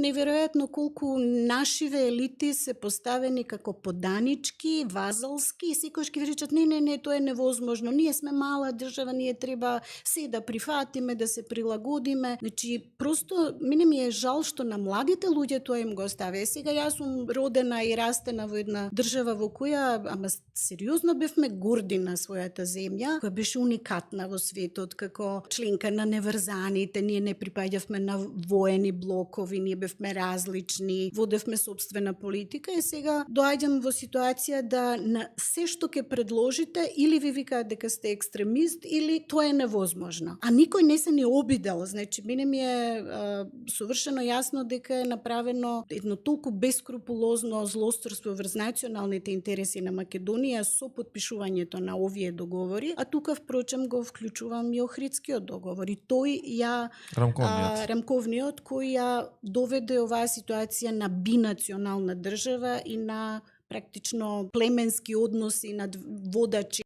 неверојатно колку нашиве елити се поставени како поданички, вазалски, и секојаш ќе речат не, тоа е невозможно. Ние сме мала држава, ние треба се да прифатиме, да се прилагодиме. Значи, просто мене ми е жал што на младите луѓе тоа им го оставя. Сега јас сум родена и растена во една држава во која, ама сериозно бевме горди на својата земја, која беше уникатна во светот, како членка на неврзаните, ние не припаѓавме на воени блокови, ние бевме различни, водевме собствена политика и сега доаѓам во ситуација да на се што ќе предложите или ви викаат дека сте екстремист или тоа е невозможно. А никој не се ни обидел, значи мене ми е совршено јасно дека е направено едно толку бескрупулозно злосторство врз националните интереси на Македонија со потпишувањето на овие договори, а тука впрочем го вклучувам и Охридскиот договор и тој ја рамковниот кој ја доведе оваа ситуација на бинационална држава и на практично племенски односи над водачи